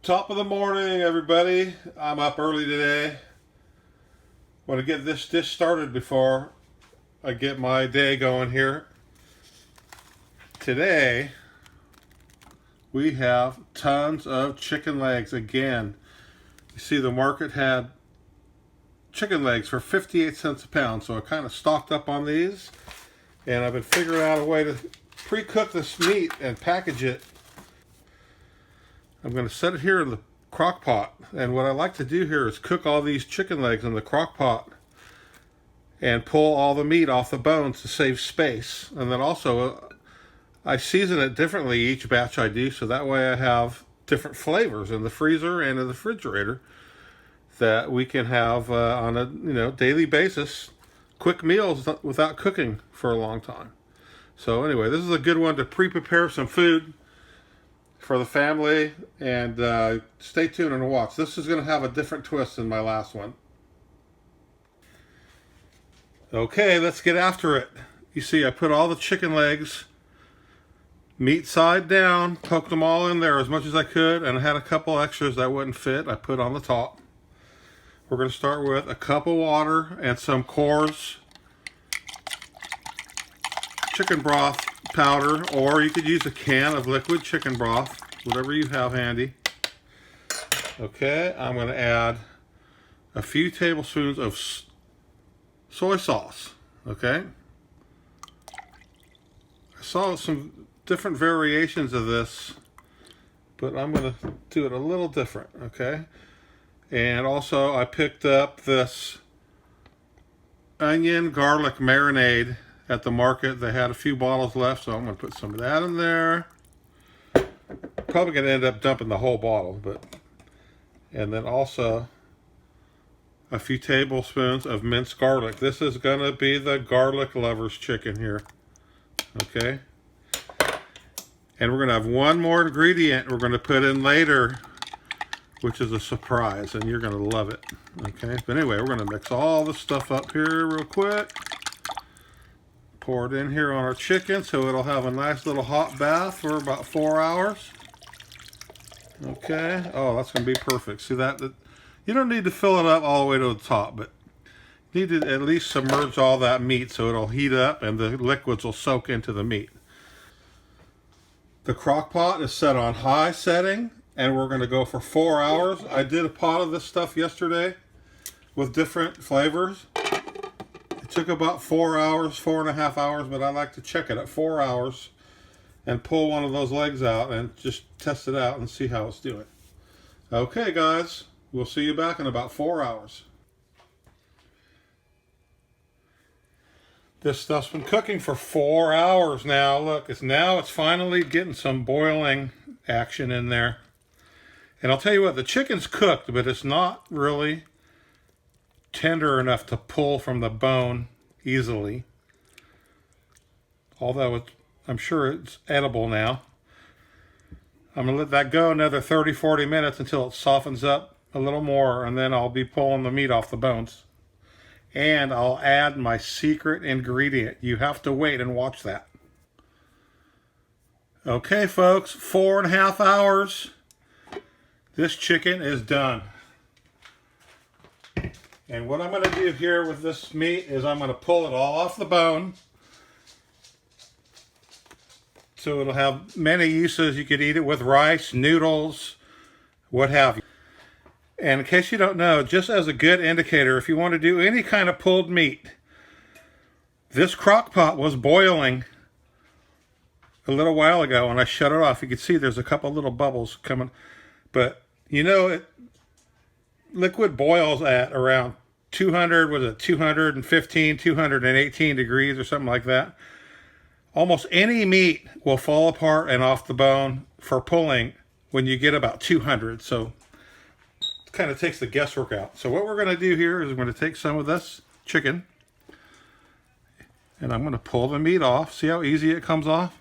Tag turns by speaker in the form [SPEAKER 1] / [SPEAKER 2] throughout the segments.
[SPEAKER 1] Top of the morning, everybody. I'm up early today. Want to get this dish started before I get my day going here. Today, we have tons of chicken legs again. You see the market had chicken legs for 58 cents a pound, so I kind of stocked up on these. And I've been figuring out a way to pre-cook this meat and package it. I'm going to set it here in the crock pot, and what I like to do here is cook all these chicken legs in the crock pot and pull all the meat off the bones to save space. And then also I season it differently each batch I do, so that way I have different flavors in the freezer and in the refrigerator that we can have on a daily basis, quick meals without cooking for a long time. So anyway, this is a good one to pre-prepare some food for the family, and stay tuned and watch. This is going to have a different twist than my last one. Okay, let's get after it. You see, I put all the chicken legs meat side down, poked them all in there as much as I could, and I had a couple extras that wouldn't fit. I put on the top. We're going to start with a cup of water and some Coors chicken broth powder, or you could use a can of liquid chicken broth, whatever you have handy. Okay, I'm going to add a few tablespoons of soy sauce. Okay, I saw some different variations of this, but I'm going to do it a little different. Okay, and also I picked up this onion garlic marinade at the market. They had a few bottles left, so I'm going to put some of that in there. Probably going to end up dumping the whole bottle, and then also a few tablespoons of minced garlic. This is going to be the garlic lover's chicken here. Okay, and we're going to have one more ingredient we're going to put in later, which is a surprise, and you're going to love it. Okay, but anyway, we're going to mix all this stuff up here real quick. Pour it in here on our chicken so it'll have a nice little hot bath for about 4 hours. Okay, oh, that's going to be perfect. See that? You don't need to fill it up all the way to the top, but you need to at least submerge all that meat so it'll heat up and the liquids will soak into the meat. The crock pot is set on high setting, and we're going to go for 4 hours. I did a pot of this stuff yesterday with different flavors. It took about 4 hours, 4.5 hours, but I like to check it at 4 hours and pull one of those legs out and just test it out and see how it's doing. Okay, guys, we'll see you back in about 4 hours. This stuff's been cooking for 4 hours now. Look, it's finally getting some boiling action in there. And I'll tell you what, the chicken's cooked, but it's not really tender enough to pull from the bone easily. Although I'm sure it's edible now. I'm going to let that go another 30-40 minutes until it softens up a little more, and then I'll be pulling the meat off the bones. And I'll add my secret ingredient. You have to wait and watch that. Okay, folks, 4.5 hours. This chicken is done. And what I'm going to do here with this meat is I'm going to pull it all off the bone. So it'll have many uses. You could eat it with rice, noodles, what have you. And in case you don't know, just as a good indicator, if you want to do any kind of pulled meat, this crock pot was boiling a little while ago, and I shut it off. You can see there's a couple little bubbles coming. But, liquid boils at around 215, 218 degrees or something like that. Almost any meat will fall apart and off the bone for pulling when you get about 200. So it kind of takes the guesswork out. So what we're going to do here is we're going to take some of this chicken and I'm going to pull the meat off. See how easy it comes off?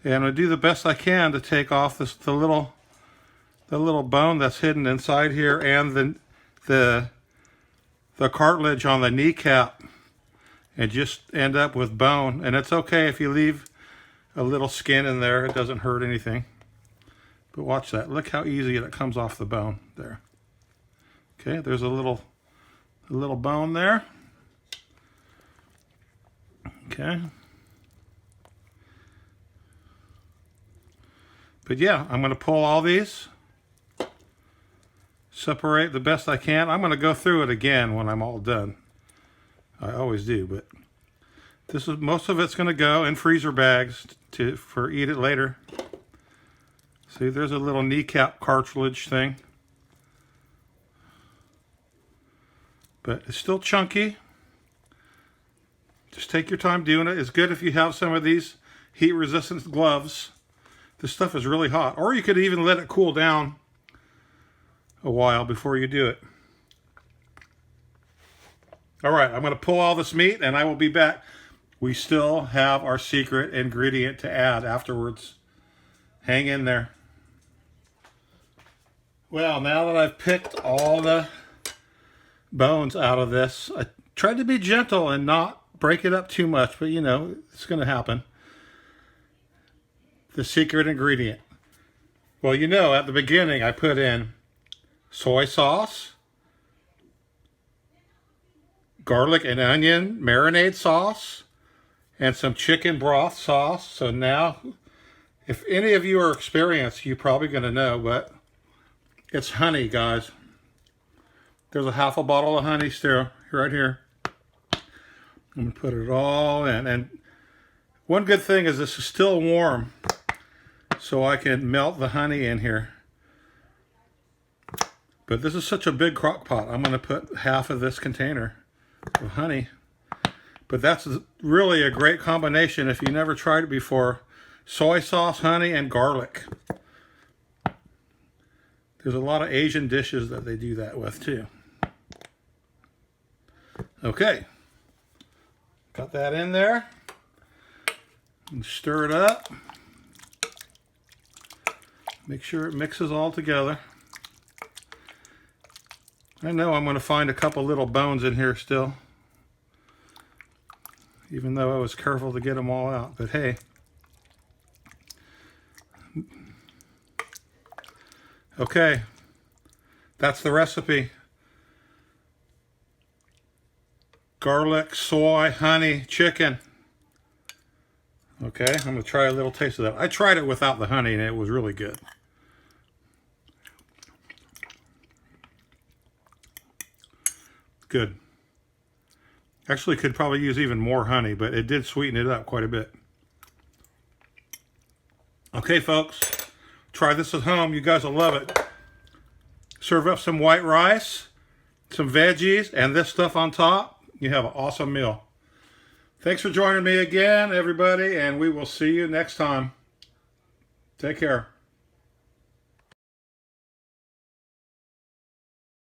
[SPEAKER 1] And I'm going to do the best I can to take off the little bone that's hidden inside here, and the cartilage on the kneecap, and just end up with bone. And it's okay if you leave a little skin in there. It doesn't hurt anything. But watch that. Look how easy it comes off the bone there. Okay, there's a little bone there. Okay. But yeah, I'm going to pull all these, separate the best I can. I'm going to go through it again when I'm all done. I always do, but this is most of it's going to go in freezer bags for eat it later. See, there's a little kneecap cartilage thing, but it's still chunky. Just take your time doing it. It's good if you have some of these heat-resistant gloves. This stuff is really hot. Or you could even let it cool down a while before you do it. All right, I'm going to pull all this meat and I will be back. We still have our secret ingredient to add afterwards. Hang in there. Well, now that I've picked all the bones out of this, I tried to be gentle and not break it up too much, but you know, it's going to happen. The secret ingredient. Well, you know, at the beginning I put in soy sauce, garlic and onion marinade sauce, and some chicken broth sauce. So now, if any of you are experienced, you're probably going to know, but it's honey, guys. There's a half a bottle of honey still right here. I'm going to put it all in. And one good thing is this is still warm, so I can melt the honey in here. But this is such a big crock pot. I'm going to put half of this container of honey. But that's really a great combination if you never tried it before. Soy sauce, honey, and garlic. There's a lot of Asian dishes that they do that with too. Okay. Got that in there. And stir it up. Make sure it mixes all together. I know I'm going to find a couple little bones in here still, even though I was careful to get them all out, but hey. Okay, that's the recipe. Garlic, soy, honey, chicken. Okay, I'm going to try a little taste of that. I tried it without the honey and it was really good. Good. Actually could probably use even more honey, but it did sweeten it up quite a bit. Okay, folks, try this at home. You guys will love it. Serve up some white rice, some veggies, and this stuff on top. You have an awesome meal. Thanks for joining me again, everybody, and we will see you next time. Take care.